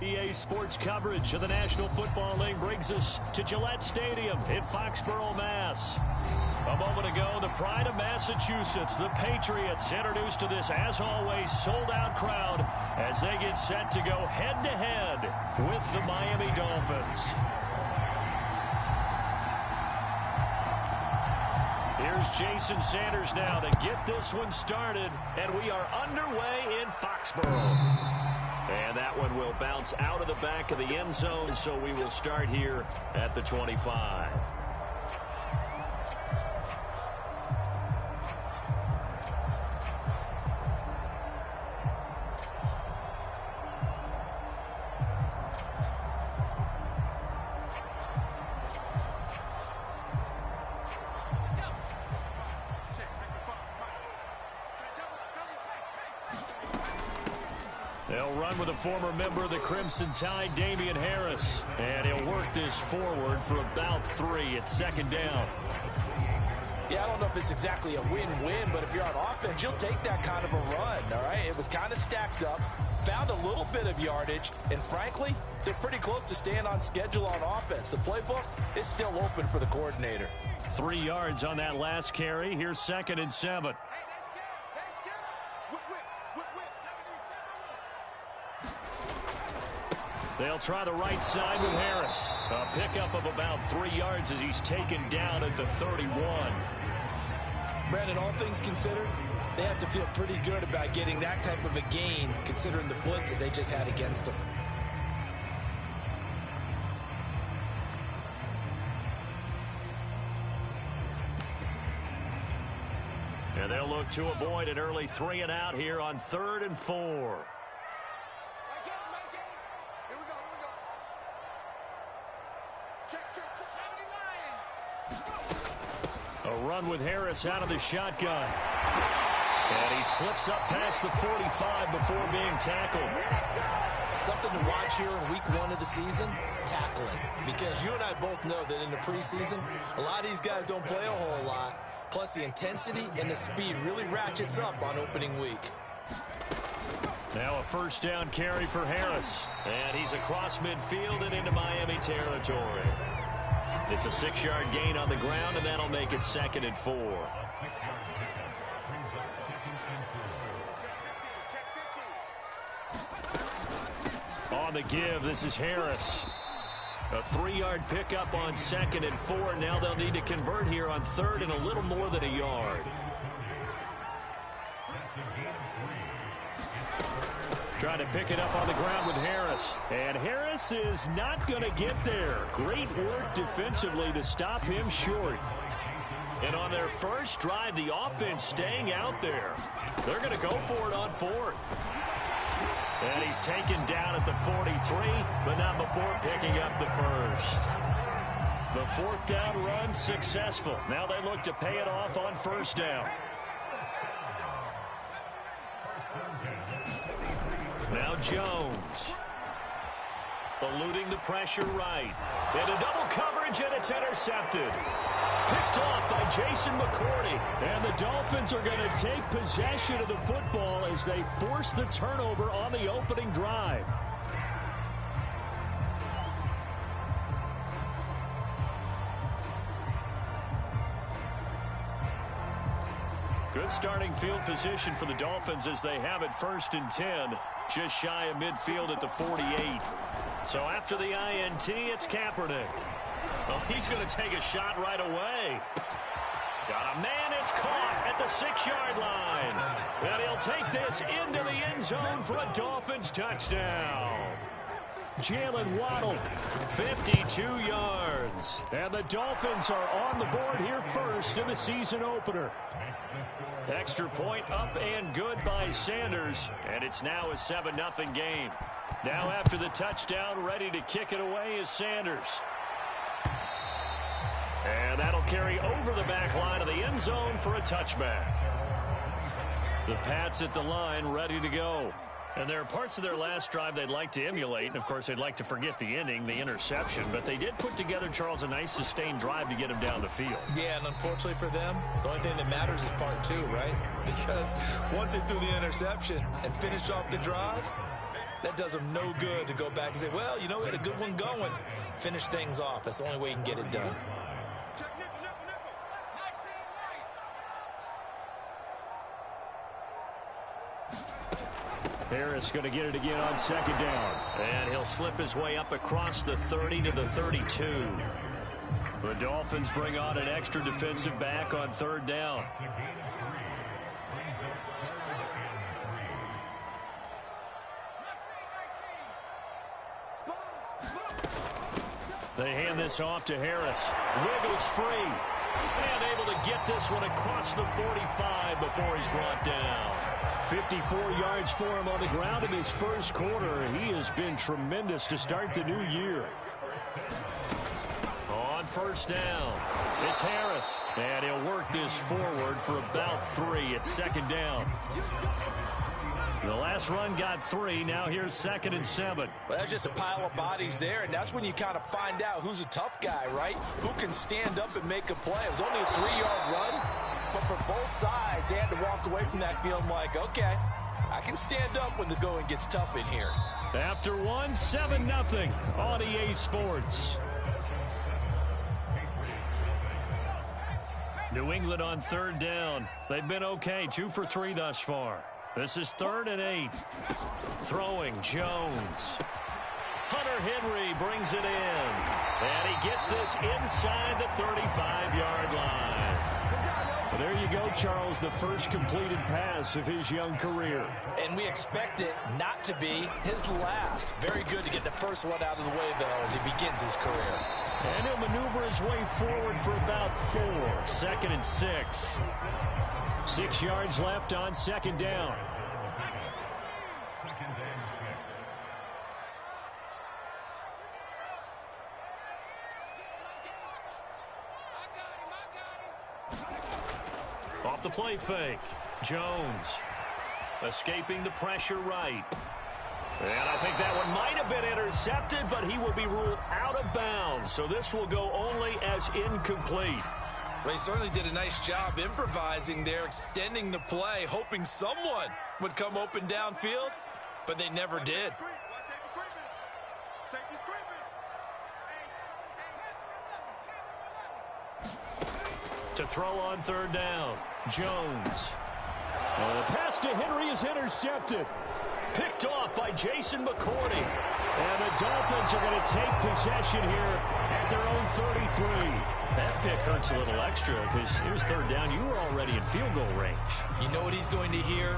EA Sports coverage of the National Football League brings us to Gillette Stadium in Foxborough, Mass. A moment ago, the pride of Massachusetts, the Patriots, introduced to this, as always, sold-out crowd as they get set to go head-to-head with the Miami Dolphins. Here's Jason Sanders now to get this one started, and we are underway in Foxborough. And that one will bounce out of the back of the end zone, so we will start here at the 25. They'll run with a former member of the Crimson Tide, Damian Harris. And he'll work this forward for about 3. It's second down. Yeah, I don't know if it's exactly a win-win, but if you're on offense, you'll take that kind of a run, all right? It was kind of stacked up, found a little bit of yardage, and frankly, they're pretty close to staying on schedule on offense. The playbook is still open for the coordinator. 3 yards on that last carry. Here's 2nd and 7. They'll try the right side with Harris. A pickup of about 3 yards as he's taken down at the 31. Brandon, all things considered, they have to feel pretty good about getting that type of a gain, considering the blitz that they just had against them. And they'll look to avoid an early 3 and out here on 3rd and 4. A run with Harris out of the shotgun. And he slips up past the 45 before being tackled. Something to watch here in week 1 of the season, tackling. Because you and I both know that in the preseason, a lot of these guys don't play a whole lot. Plus the intensity and the speed really ratchets up on opening week. Now a first down carry for Harris. And he's across midfield and into Miami territory. It's a 6-yard gain on the ground, and that'll make it 2nd and 4. On the give, this is Harris. A 3-yard pickup on 2nd and 4. Now they'll need to convert here on 3rd and a little more than a yard. Trying to pick it up on the ground with Harris. And Harris is not going to get there. Great work defensively to stop him short. And on their first drive, the offense staying out there. They're going to go for it on 4th. And he's taken down at the 43, but not before picking up the first. The 4th down run successful. Now they look to pay it off on 1st down. Now Jones. Eluding the pressure right. Into double coverage, and it's intercepted. Picked off by Jason McCourty. And the Dolphins are going to take possession of the football as they force the turnover on the opening drive. Good starting field position for the Dolphins as they have it 1st and 10. Just shy of midfield at the 48. So after the INT, it's Kaepernick. Well, he's going to take a shot right away. Got a man, it's caught at the 6-yard line. And he'll take this into the end zone for a Dolphins touchdown. Jalen Waddle, 52 yards. And the Dolphins are on the board here first in the season opener. Extra point up and good by Sanders. And it's now a 7-0 game. Now after the touchdown, ready to kick it away is Sanders. And that'll carry over the back line of the end zone for a touchback. The Pats at the line ready to go. And there are parts of their last drive they'd like to emulate. And, of course, they'd like to forget the ending, the interception. But they did put together, Charles, a nice sustained drive to get him down the field. Yeah, and unfortunately for them, the only thing that matters is part 2, right? Because once they threw the interception and finished off the drive, that does them no good to go back and say, well, you know, we had a good one going. Finish things off. That's the only way you can get it done. Harris going to get it again on second down. And he'll slip his way up across the 30 to the 32. The Dolphins bring on an extra defensive back on third down. They hand this off to Harris. Wiggles free. And able to get this one across the 45 before he's brought down. 54 yards for him on the ground in his first quarter. He has been tremendous to start the new year. On first down, it's Harris. And he'll work this forward for about 3 at second down. The last run got 3. Now here's 2nd and 7. Well, that's just a pile of bodies there, and that's when you kind of find out who's a tough guy, right? Who can stand up and make a play. It was only a 3-yard run, but for both sides, they had to walk away from that feeling like, okay, I can stand up when the going gets tough in here. After 1, 7-0 on EA Sports. New England on third down. They've been okay, 2 for 3 thus far. This is 3rd and 8. Throwing, Jones. Hunter Henry brings it in. And he gets this inside the 35-yard line. Well, there you go, Charles, the first completed pass of his young career. And we expect it not to be his last. Very good to get the first one out of the way, though, as he begins his career. And he'll maneuver his way forward for about 4. 2nd and 6. 6 yards left on second down. Off the play fake. Jones escaping the pressure right. And I think that one might have been intercepted, but he will be ruled out of bounds. So this will go only as incomplete. Well, he certainly did a nice job improvising there, extending the play, hoping someone would come open downfield, but they never did. To throw on third down, Jones. The pass to Henry is intercepted. Picked off by Jason McCourty. And the Dolphins are going to take possession here at their own 33. That pick hurts a little extra because it was third down. You were already in field goal range. You know what he's going to hear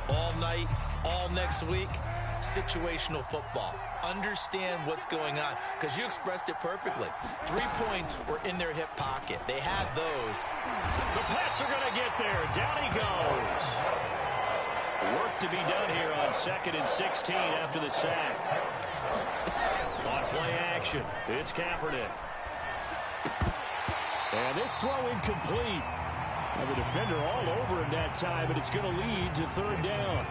all night, all next week? Situational football. Understand what's going on, because you expressed it perfectly. 3 points were in their hip pocket. They had those. The Pats are going to get there. Down he goes. Work to be done here on 2nd and 16 after the sack. On play action, it's Kaepernick. And this throw incomplete. And the defender all over him that time, but it's going to lead to third down.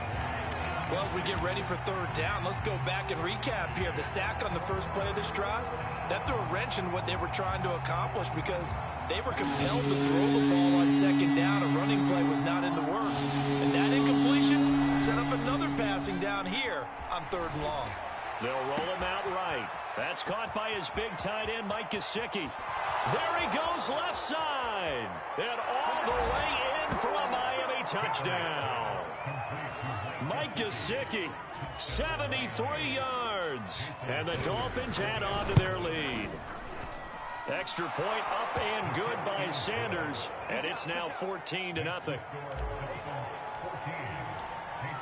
Well, as we get ready for third down, let's go back and recap here. The sack on the first play of this drive, that threw a wrench in what they were trying to accomplish because they were compelled to throw the ball on second down. A running play was not in the works. And that incompletion set up another passing down here on 3rd and long. They'll roll him out right. That's caught by his big tight end, Mike Gesicki. There he goes left side. And all the way in for a Miami touchdown. Mike Gesicki, 73 yards. And the Dolphins add on to their lead. Extra point up and good by Sanders. And it's now 14-0.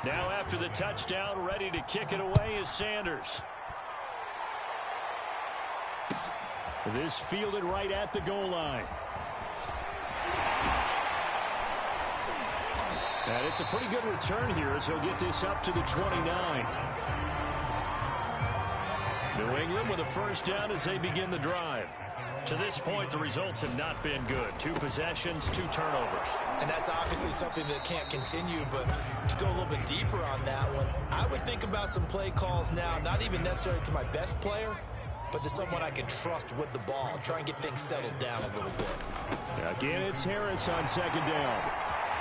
Now after the touchdown, ready to kick it away is Sanders. This fielded right at the goal line. And it's a pretty good return here as he'll get this up to the 29. New England with a first down as they begin the drive. To this point, the results have not been good. 2 possessions, 2 turnovers. And that's obviously something that can't continue, but to go a little bit deeper on that one, I would think about some play calls now, not even necessarily to my best player, but to someone I can trust with the ball. Try and get things settled down a little bit. Again, it's Harris on second down.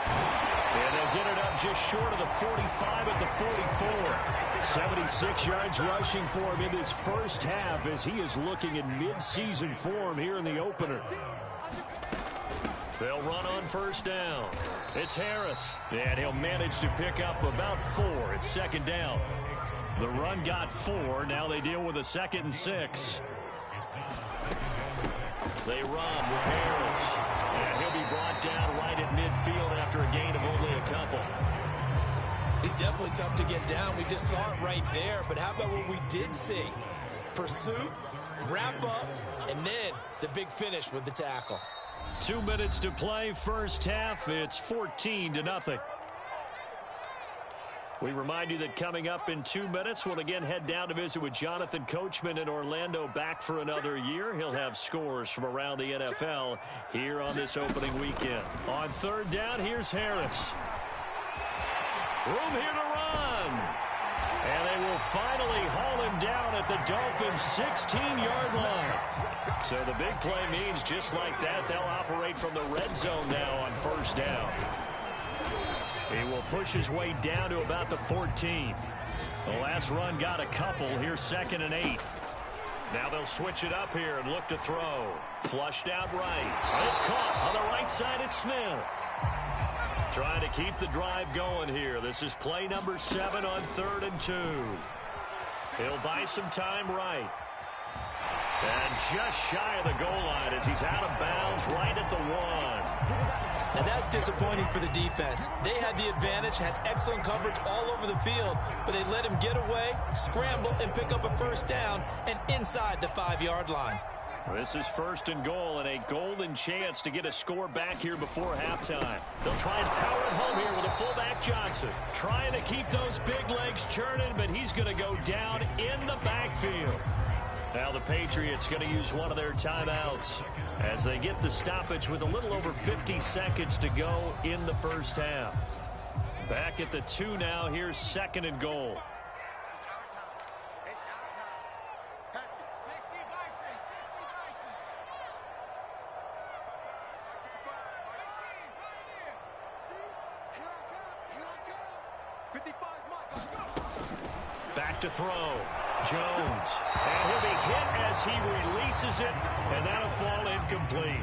And they'll get it up just short of the 45 at the 44. 76 yards rushing for him in his first half as he is looking in mid-season form here in the opener. They'll run on first down. It's Harris. And he'll manage to pick up about 4. It's second down. The run got 4. Now they deal with a 2nd and 6. They run with Harris. And he'll be brought down right at midfield after a gain of only a couple. He's definitely tough to get down. We just saw it right there. But how about what we did see? Pursuit, wrap up, and then the big finish with the tackle. 2 minutes to play, first half. It's 14-0. We remind you that coming up in 2 minutes, we'll again head down to visit with Jonathan Coachman in Orlando, back for another year. He'll have scores from around the NFL here on this opening weekend. On third down, here's Harris. Room here to run. And they will finally haul him down at the Dolphins' 16-yard line. So the big play means just like that, they'll operate from the red zone now on first down. He will push his way down to about the 14. The last run got a couple. Here's 2nd and 8. Now they'll switch it up here and look to throw. Flushed out right. And it's caught on the right side. It's Smith. Trying to keep the drive going here. This is play number 7 on 3rd and 2. He'll buy some time right. And just shy of the goal line as he's out of bounds right at the 1. And that's disappointing for the defense. They had the advantage, had excellent coverage all over the field, but they let him get away, scramble, and pick up a first down and inside the 5-yard line. This is 1st and goal and a golden chance to get a score back here before halftime. They'll try and power it home here with a fullback Johnson. Trying to keep those big legs churning, but he's going to go down in the backfield. Now the Patriots going to use one of their timeouts as they get the stoppage with a little over 50 seconds to go in the first half. Back at the 2 now. Here's 2nd and goal. Back to throw. Jones. And he'll be hit as he releases it, and that'll fall incomplete.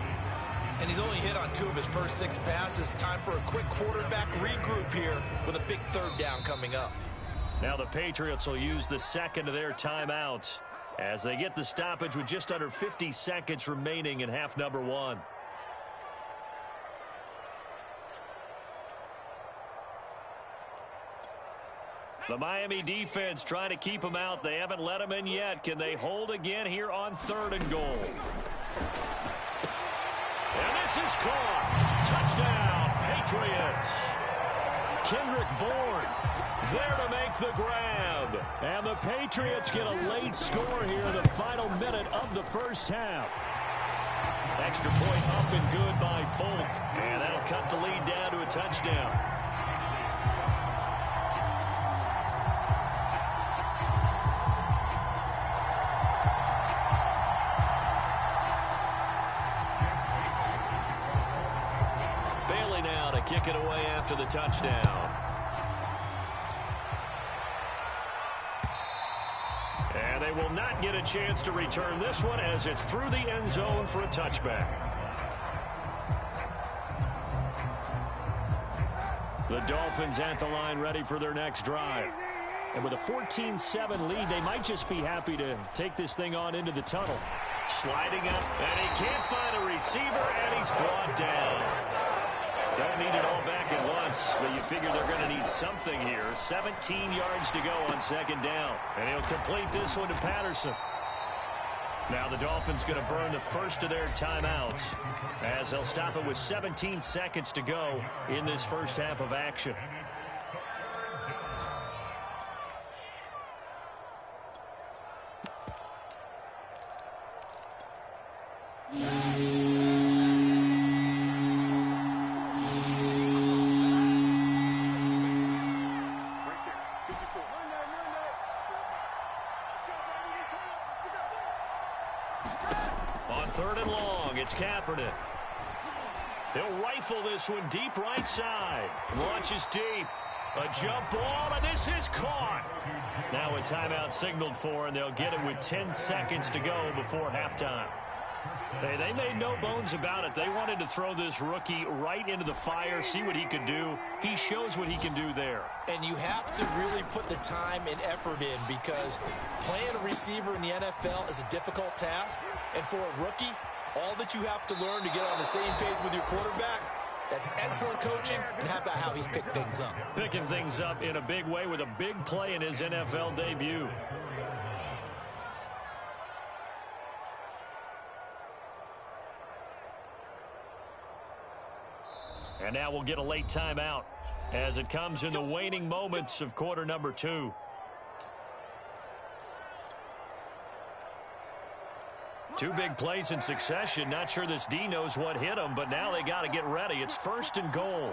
And he's only hit on 2 of his first 6 passes. Time for a quick quarterback regroup here with a big 3rd down coming up. Now the Patriots will use the 2nd of their timeouts as they get the stoppage with just under 50 seconds remaining in half number 1. The Miami defense trying to keep them out. They haven't let them in yet. Can they hold again here on 3rd and goal? And this is caught. Touchdown, Patriots. Kendrick Bourne there to make the grab. And the Patriots get a late score here in the final minute of the first half. Extra point up and good by Folk. And that'll cut the lead down to a touchdown. Kick it away after the touchdown. And they will not get a chance to return this one as it's through the end zone for a touchback. The Dolphins at the line ready for their next drive. And with a 14-7 lead, they might just be happy to take this thing on into the tunnel. Sliding up, and he can't find a receiver, and he's brought down. Don't need it all back at once, but you figure they're going to need something here. 17 yards to go on 2nd down. And he'll complete this one to Patterson. Now the Dolphins going to burn the first of their timeouts as they'll stop it with 17 seconds to go in this first half of action. He'll rifle this one deep right side. Launches deep. A jump ball, and this is caught. Now a timeout signaled for, and they'll get it with 10 seconds to go before halftime. Hey, they made no bones about it. They wanted to throw this rookie right into the fire, see what he could do. He shows what he can do there. And you have to really put the time and effort in, because playing a receiver in the NFL is a difficult task. And for a rookie, all that you have to learn to get on the same page with your quarterback, that's excellent coaching. And how about how he's picked things up? Picking things up in a big way with a big play in his NFL debut. And now we'll get a late timeout as it comes in the waning moments of quarter number 2. Two big plays in succession. Not sure this D knows what hit him, but now they got to get ready. It's 1st and goal.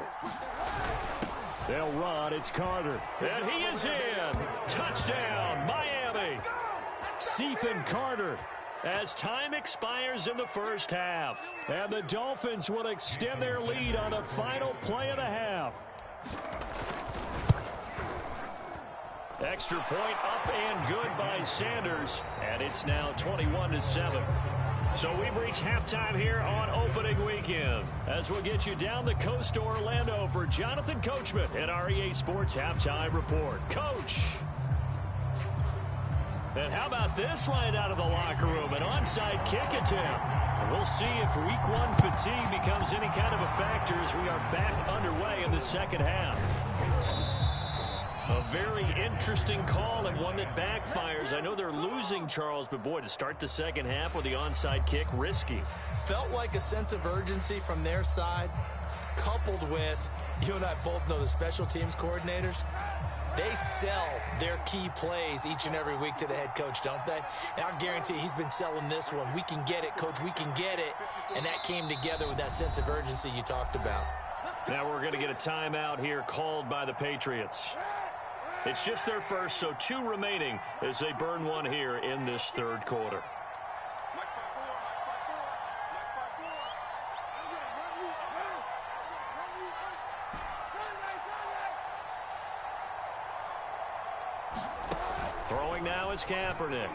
They'll run. It's Carter. And he is in. Touchdown, Miami. Ethan Carter, as time expires in the first half. And the Dolphins will extend their lead on the final play of the half. Extra point up and good by Sanders. And it's now 21-7. So we've reached halftime here on opening weekend, as we'll get you down the coast to Orlando for Jonathan Coachman at our EA Sports Halftime Report. Coach! And how about this right out of the locker room? An onside kick attempt. We'll see if week 1 fatigue becomes any kind of a factor as we are back underway in the second half. A very interesting call, and one that backfires. I know they're losing, Charles, but boy, to start the second half with the onside kick, risky. Felt like a sense of urgency from their side, coupled with, you and I both know the special teams coordinators, they sell their key plays each and every week to the head coach, don't they? And I guarantee he's been selling this one. We can get it, coach, we can get it. And that came together with that sense of urgency you talked about. Now we're going to get a timeout here called by the Patriots. It's just their first, so 2 remaining as they burn one here in this third quarter. Throwing now is Kaepernick.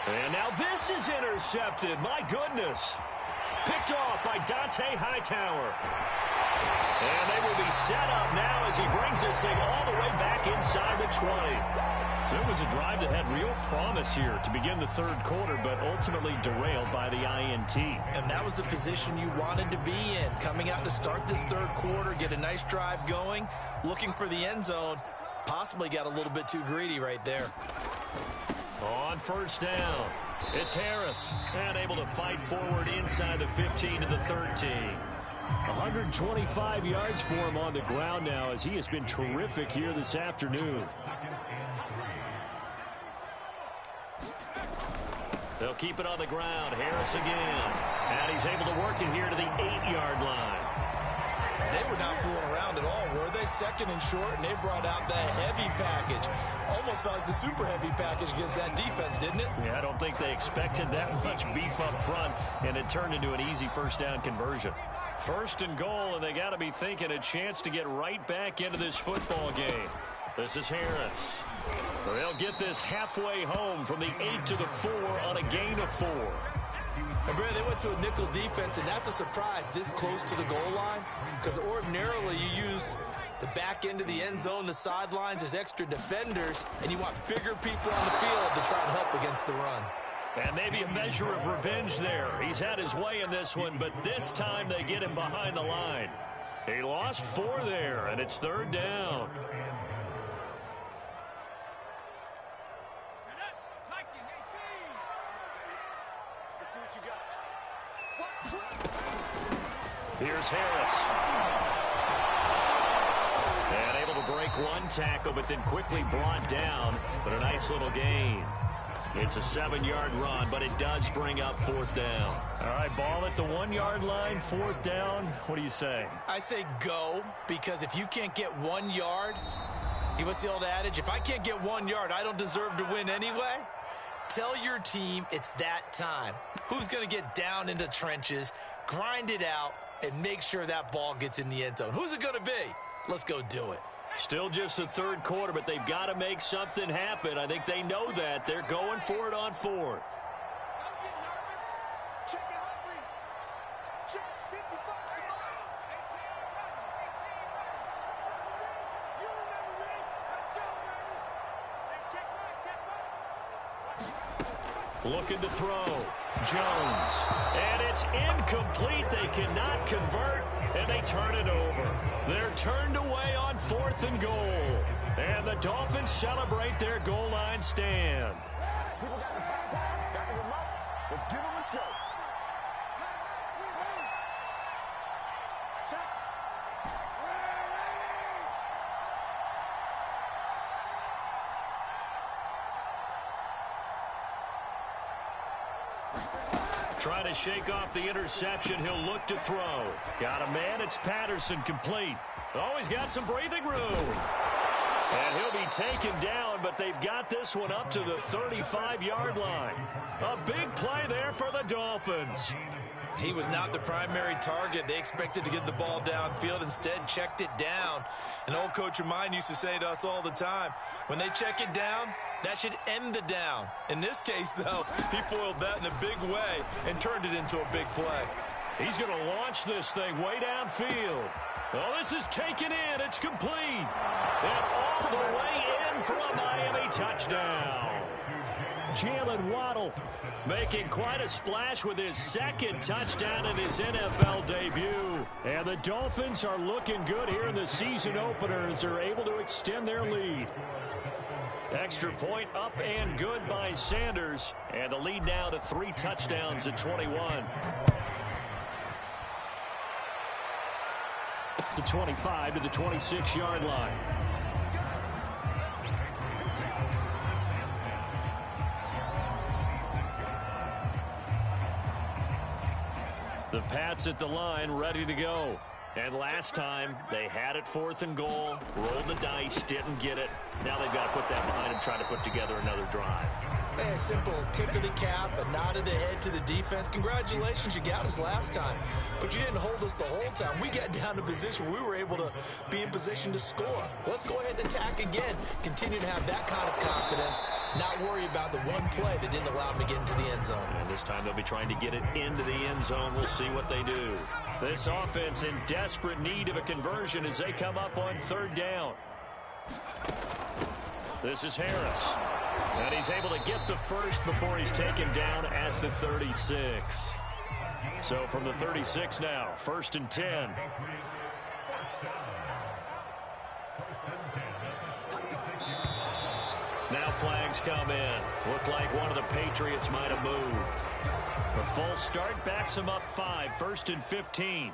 And now this is intercepted. My goodness. Picked off by Dante Hightower. And they will be set up now as he brings this thing all the way back inside the 20. So it was a drive that had real promise here to begin the third quarter, but ultimately derailed by the INT. And that was the position you wanted to be in. Coming out to start this third quarter, get a nice drive going, looking for the end zone. Possibly got a little bit too greedy right there. On first down, it's Harris. And able to fight forward inside the 15 to the 13. 125 yards for him on the ground now, as he has been terrific here this afternoon. They'll keep it on the ground. Harris again. And he's able to work it here to the 8-yard line. They were not fooling around at all, were they? 2nd and short, and they brought out that heavy package. Almost felt like the super heavy package against that defense, didn't it? Yeah, I don't think they expected that much beef up front, and it turned into an easy first down conversion. 1st and goal, and they got to be thinking a chance to get right back into this football game. This is Harris. They'll get this halfway home from the 8 to the 4 on a gain of 4. And Brad, they went to a nickel defense, and that's a surprise this close to the goal line, because ordinarily you use the back end of the end zone, the sidelines as extra defenders, and you want bigger people on the field to try and help against the run. And maybe a measure of revenge there. He's had his way in this one, but this time they get him behind the line. He lost 4 there, and it's 3rd down. Here's Harris. And able to break one tackle, but then quickly brought down. But a nice little gain. It's a 7-yard run, but it does bring up 4th down. All right, ball at the 1-yard line, 4th down. What do you say? I say go, because if you can't get 1 yard, what's the old adage? If I can't get 1 yard, I don't deserve to win anyway. Tell your team it's that time. Who's going to get down into trenches, grind it out, and make sure that ball gets in the end zone. Who's it going to be? Let's go do it. Still just the third quarter, but they've got to make something happen. I think they know that. They're going for it on fourth. Looking to throw. Jones. And it's incomplete. They cannot convert, and they turn it over. They're turned away on 4th and goal. And the Dolphins celebrate their goal line stand. People got the back, got the remote. Let's give them a show. Trying to shake off the interception. He'll look to throw. Got a man. It's Patterson, complete. Always got some breathing room. And he'll be taken down, but they've got this one up to the 35-yard line. A big play there for the Dolphins. He was not the primary target. They expected to get the ball downfield. Instead, checked it down. An old coach of mine used to say to us all the time, when they check it down, that should end the down. In this case, though, he foiled that in a big way and turned it into a big play. He's going to launch this thing way downfield. Oh, this is taken in. It's complete. And all the way in for a Miami touchdown. Jalen Waddle making quite a splash with his second touchdown in his NFL debut. And the Dolphins are looking good here in the season opener as they're able to extend their lead. Extra point up and good by Sanders. And the lead now to 3 touchdowns at 21. The 25 to the 26-yard line. The Pats at the line, ready to go. And last time, they had it 4th and goal, rolled the dice, didn't get it. Now they've got to put that behind them, try to put together another drive. A simple tip of the cap, a nod of the head to the defense. Congratulations, you got us last time, but you didn't hold us the whole time. We got down to position where we were able to be in position to score. Let's go ahead and attack again. Continue to have that kind of confidence, not worry about the one play that didn't allow them to get into the end zone. And this time they'll be trying to get it into the end zone. We'll see what they do. This offense in desperate need of a conversion as they come up on 3rd down. This is Harris. And he's able to get the first before he's taken down at the 36. So from the 36 now, 1st and 10. Now flags come in. Looked like one of the Patriots might have moved. The false start backs him up 5, 1st and 15.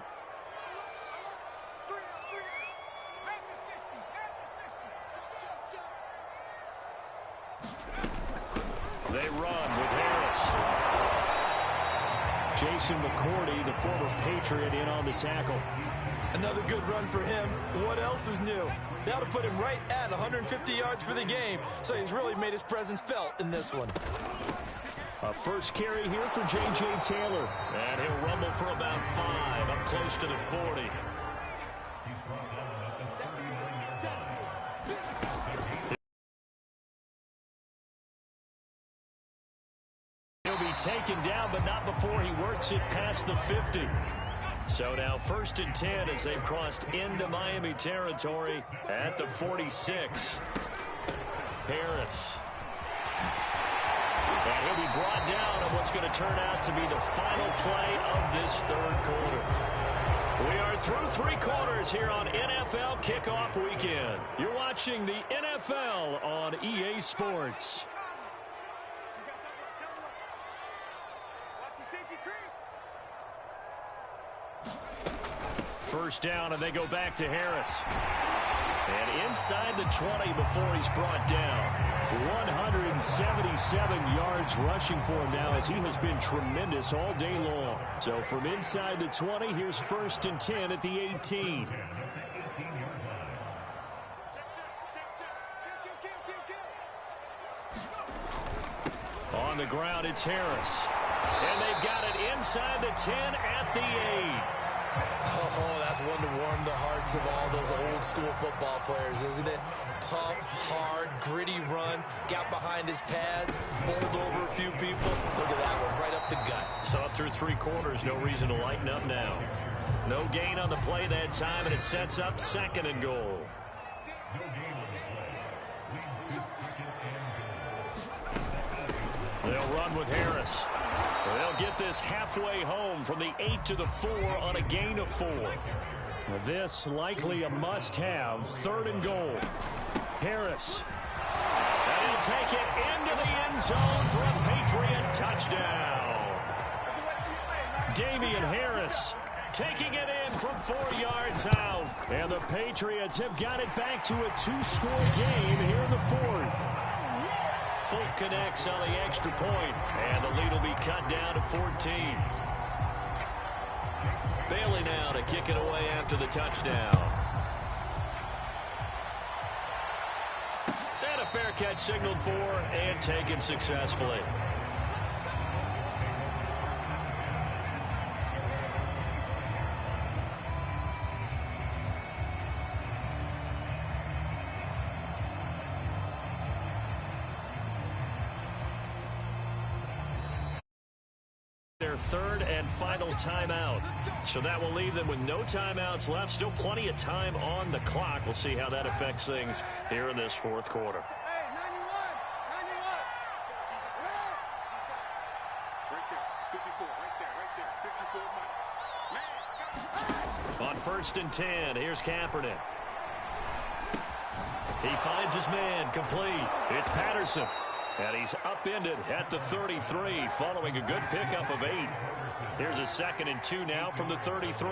They run with Harris. Jason McCourty, the former Patriot, in on the tackle. Another good run for him. What else is new? That'll put him right at 150 yards for the game, so he's really made his presence felt in this one. A first carry here for J.J. Taylor. And he'll rumble for about 5, up close to the 40. He'll be taken down, but not before he works it past the 50. So now 1st and 10 as they've crossed into Miami territory at the 46. Harris. And he'll be brought down on what's going to turn out to be the final play of this 3rd quarter. We are through 3 quarters here on NFL Kickoff Weekend. You're watching the NFL on EA Sports. First down, and they go back to Harris. And inside the 20 before he's brought down. 177 yards rushing for him now as he has been tremendous all day long. So from inside the 20, here's 1st and 10 at the 18. On the ground, it's Harris. And they've got it inside the 10 at the 8. Oh, that's one to warm the hearts of all those old school football players, isn't it? Tough, hard, gritty run, got behind his pads, bowled over a few people. Look at that one, right up the gut. So up through 3 quarters, no reason to lighten up now. No gain on the play that time, and it sets up 2nd and goal. They'll run with Harris. They'll get this halfway home from the 8 to the 4 on a gain of 4. This likely a must-have. 3rd and goal. Harris. And he'll take it into the end zone for a Patriot touchdown. Damian Harris taking it in from 4 yards out. And the Patriots have got it back to a 2-score game here in the 4th. Folk connects on the extra point, and the lead will be cut down to 14. Bailey now to kick it away after the touchdown. And a fair catch signaled for and taken successfully. Their 3rd and final timeout. So that will leave them with no timeouts left. Still plenty of time on the clock. We'll see how that affects things here in this 4th quarter. On 1st and 10, here's Kaepernick. He finds his man, complete. It's Patterson. And he's upended at the 33 following a good pickup of 8. Here's a 2nd and 2 now from the 33.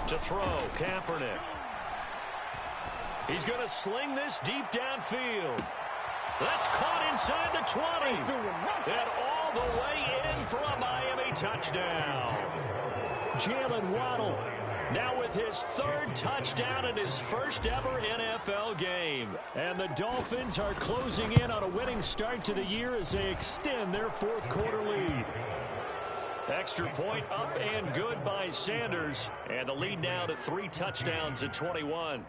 To throw, Kaepernick. He's going to sling this deep downfield. That's caught inside the 20. And all the way in for a Miami touchdown. Jalen Waddle now with his 3rd touchdown in his first ever NFL game. And the Dolphins are closing in on a winning start to the year as they extend their 4th quarter lead. Extra point up and good by Sanders. And the lead now to 3 touchdowns at 21.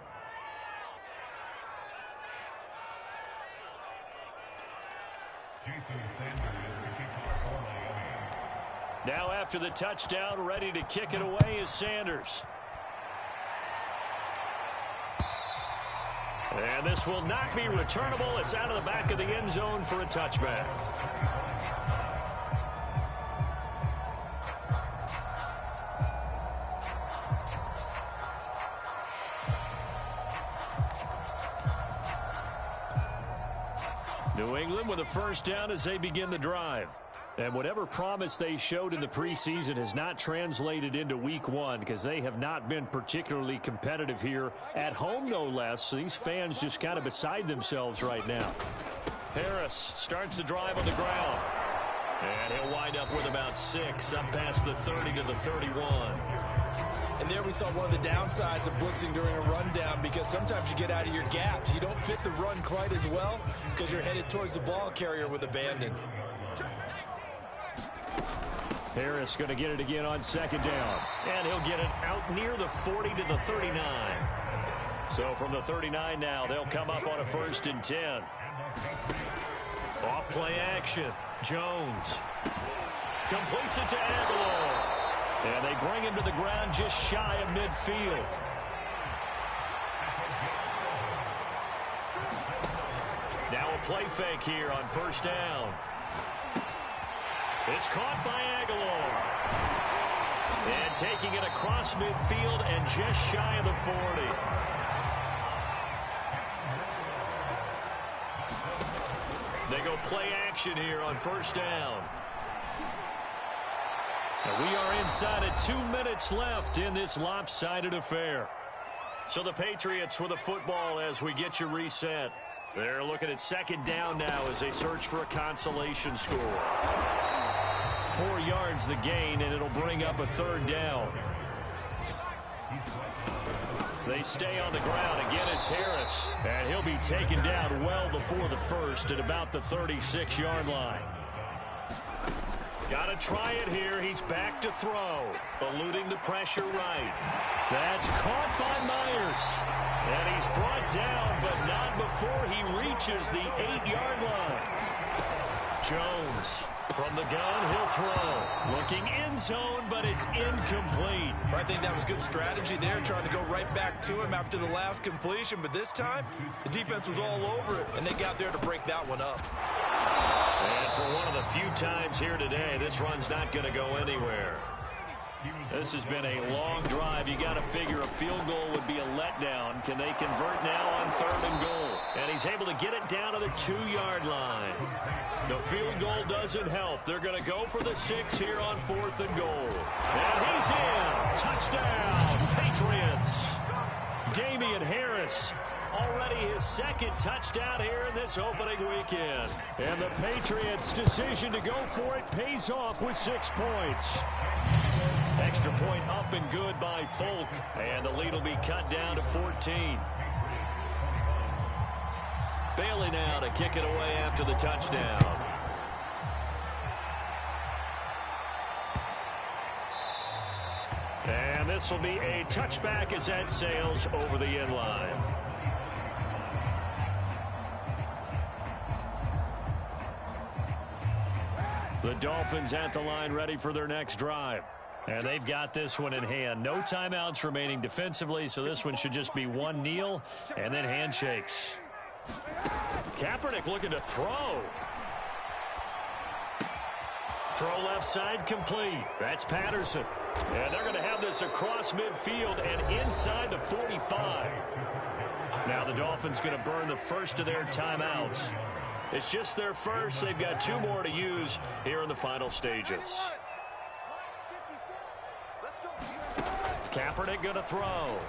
Now after the touchdown, ready to kick it away is Sanders. And this will not be returnable. It's out of the back of the end zone for a touchback. New England with a 1st down as they begin the drive. And whatever promise they showed in the preseason has not translated into week 1 because they have not been particularly competitive here at home, no less. So these fans just kind of beside themselves right now. Harris starts the drive on the ground. And he'll wind up with about 6 up past the 30 to the 31. And there we saw one of the downsides of blitzing during a rundown because sometimes you get out of your gaps. You don't fit the run quite as well because you're headed towards the ball carrier with abandon. Harris going to get it again on 2nd down. And he'll get it out near the 40 to the 39. So from the 39 now, they'll come up on a 1st and 10. Off play action. Jones completes it to Aguilar. And they bring him to the ground just shy of midfield. Now a play fake here on 1st down. It's caught by Aguilar. And taking it across midfield and just shy of the 40. They go play action here on 1st down. And we are inside of 2 minutes left in this lopsided affair. So the Patriots with the football as we get you reset. They're looking at 2nd down now as they search for a consolation score. 4 yards the gain, and it'll bring up a 3rd down. They stay on the ground. Again, it's Harris. And he'll be taken down well before the first at about the 36-yard line. Got to try it here. He's back to throw. Eluding the pressure right. That's caught by Myers. And he's brought down, but not before he reaches the 8-yard line. Jones from the gun, he'll throw. Looking end zone, but it's incomplete. I think that was good strategy there, trying to go right back to him after the last completion. But this time, the defense was all over it, and they got there to break that one up. And for one of the few times here today, this run's not going to go anywhere. This has been a long drive. You got to figure a field goal would be a letdown. Can they convert now on 3rd and goal? And he's able to get it down to the 2-yard line. The field goal doesn't help. They're going to go for the 6 here on 4th and goal. And he's in. Touchdown, Patriots. Damian Harris, already his 2nd touchdown here in this opening weekend. And the Patriots' decision to go for it pays off with 6 points. Extra point up and good by Folk. And the lead will be cut down to 14. Bailey now to kick it away after the touchdown. And this will be a touchback as that sails over the end line. The Dolphins at the line ready for their next drive. And they've got this one in hand. No timeouts remaining defensively, so this one should just be one kneel and then handshakes. Kaepernick looking to throw. Throw left side complete. That's Patterson. And they're going to have this across midfield and inside the 45. Now the Dolphins going to burn the first of their timeouts. It's just their first. They've got 2 more to use here in the final stages. Kaepernick going to throw.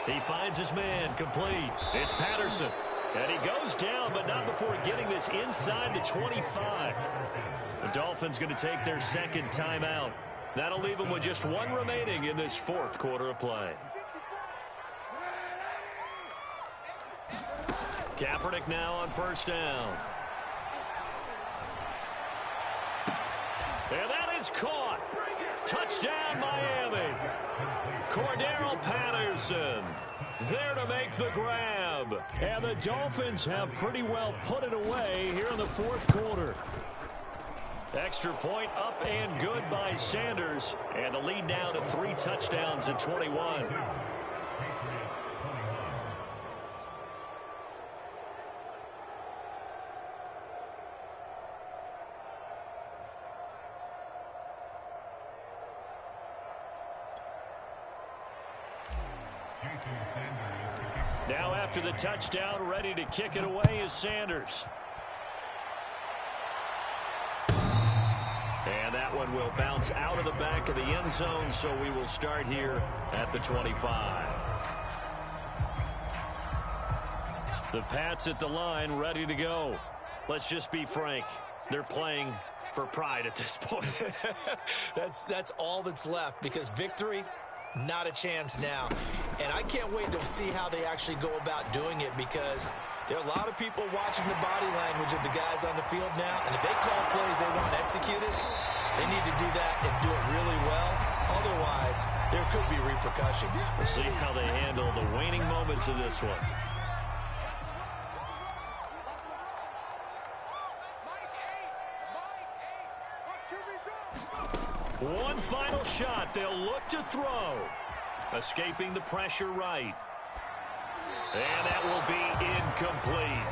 He finds his man complete. It's Patterson. And he goes down, but not before getting this inside the 25. The Dolphins going to take their 2nd timeout. That'll leave them with just 1 remaining in this 4th quarter of play. Kaepernick now on 1st down. And that is caught. Touchdown, Miami. Cordero Patterson there to make the grab. And the Dolphins have pretty well put it away here in the 4th quarter. Extra point up and good by Sanders. And the lead now to 3 touchdowns at 21. Now after the touchdown, ready to kick it away is Sanders. And that one will bounce out of the back of the end zone, so we will start here at the 25. The Pats at the line, ready to go. Let's just be frank. They're playing for pride at this point. That's all that's left, because victory, not a chance now. And I can't wait to see how they actually go about doing it, because there are a lot of people watching the body language of the guys on the field now. And if they call plays they want executed, they need to do that and do it really well. Otherwise, there could be repercussions. We'll see how they handle the waning moments of this one. One final shot. They'll look to throw. Escaping the pressure right. And that will be incomplete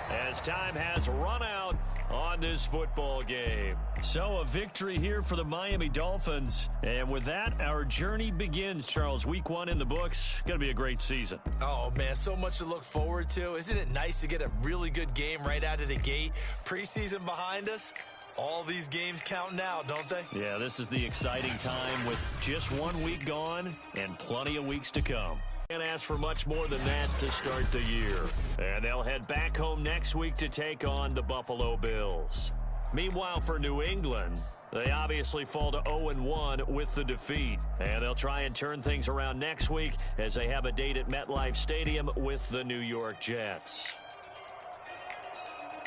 as time has run out on this football game. So a victory here for the Miami Dolphins. And with that, our journey begins, Charles. Week 1 in the books. Going to be a great season. Oh, man, so much to look forward to. Isn't it nice to get a really good game right out of the gate? Preseason behind us. All these games count now, don't they? Yeah, this is the exciting time with just 1 week gone and plenty of weeks to come. Can't ask for much more than that to start the year. And they'll head back home next week to take on the Buffalo Bills. Meanwhile, for New England, They obviously fall to 0-1 with the defeat. And they'll try and turn things around next week as they have a date at MetLife Stadium with the New York Jets.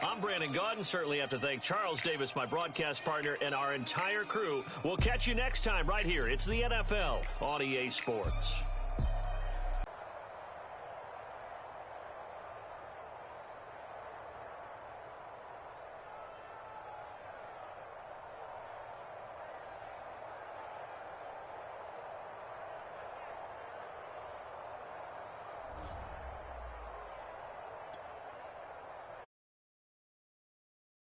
I'm Brandon Gaudin. Certainly have to thank Charles Davis, my broadcast partner, and our entire crew. We'll catch you next time right here. It's the NFL on EA Sports.